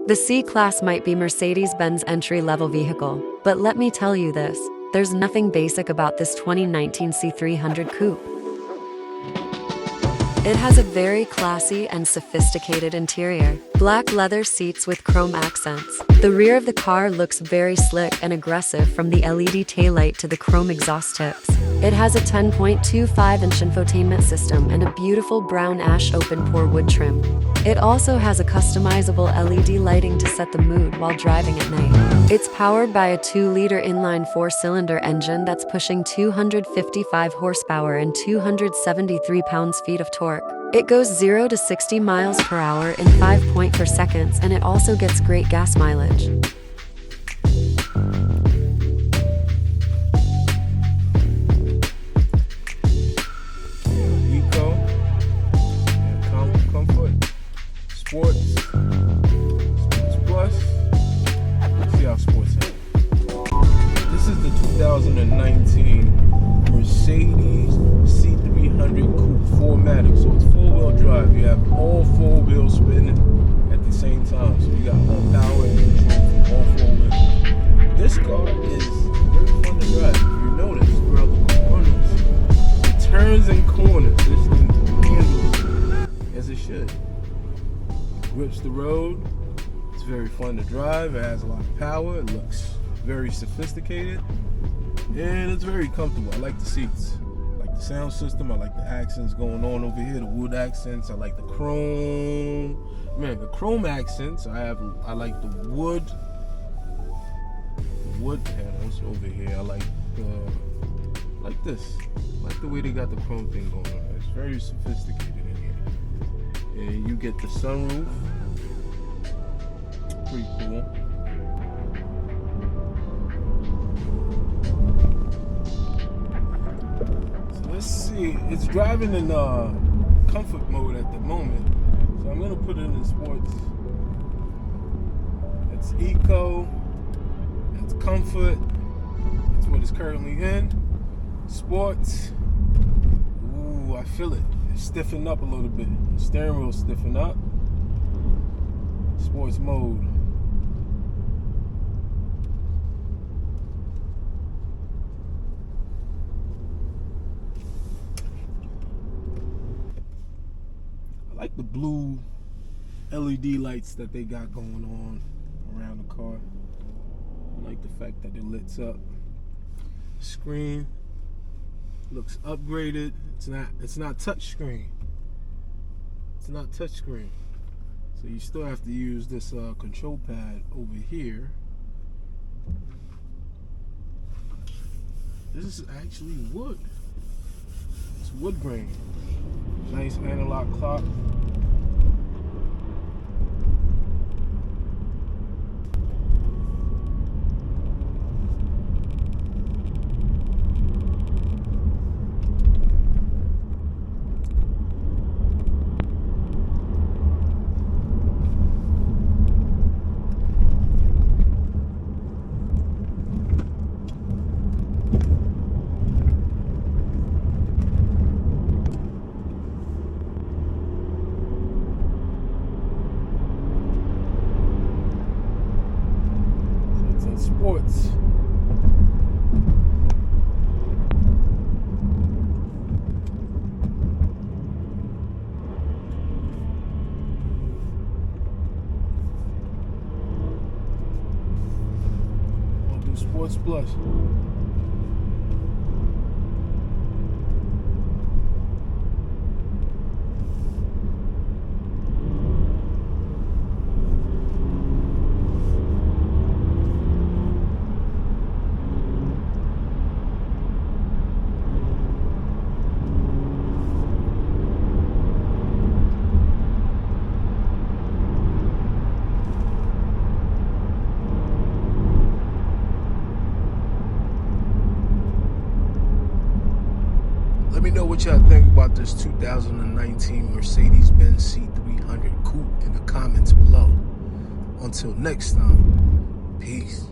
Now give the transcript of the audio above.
The C-Class might be Mercedes Benz entry-level vehicle, but let me tell you this, there's nothing basic about this 2019 C300 coupe. It has a very classy and sophisticated interior. Black leather seats with chrome accents. The rear of the car looks very slick and aggressive, from the LED taillight to the chrome exhaust tips. It has a 10.25-inch infotainment system and a beautiful brown ash open-pore wood trim. It also has a customizable LED lighting to set the mood while driving at night. It's powered by a 2-liter inline 4-cylinder engine that's pushing 255 horsepower and 273 pounds-feet of torque. It goes 0 to 60 miles per hour in 5.4 seconds, and it also gets great gas mileage. Sports Plus. Let's see how sports is. This is the 2019 Mercedes C300 Coupe 4MATIC. So it's 4-wheel drive. You have all 4 wheels spinning at the same time. So you got all power and control from all 4 wheels. This car is very fun to drive. If you notice throughout the corners, it turns and corners. This thing handles as it should. Grips the road. It's very fun to drive. It has a lot of power. It looks very sophisticated, and it's very comfortable. I like the seats. I like the sound system. I like the accents going on over here, the wood accents. I like the chrome. Man, the chrome accents. I like the wood panels over here. I like this. I like the way they got the chrome thing going on. It's very sophisticated in here. And you get the sunroof. Pretty cool. So let's see. It's driving in comfort mode at the moment. So I'm gonna put it in sports. It's eco. It's comfort. That's what it's currently in. Sports. Ooh, I feel it. Stiffen up a little bit. The steering wheel stiffen up. Sports mode. I like the blue LED lights that they got going on around the car. I like the fact that it lights up. Screen looks upgraded. It's not touch screen. It's not touch screen. So you still have to use this control pad over here. This is actually wood. It's wood grain. Nice analog clock. Sports. We'll do Sports Plus. Let me know what y'all think about this 2019 Mercedes Benz C300 Coupe in the comments below. Until next time, peace.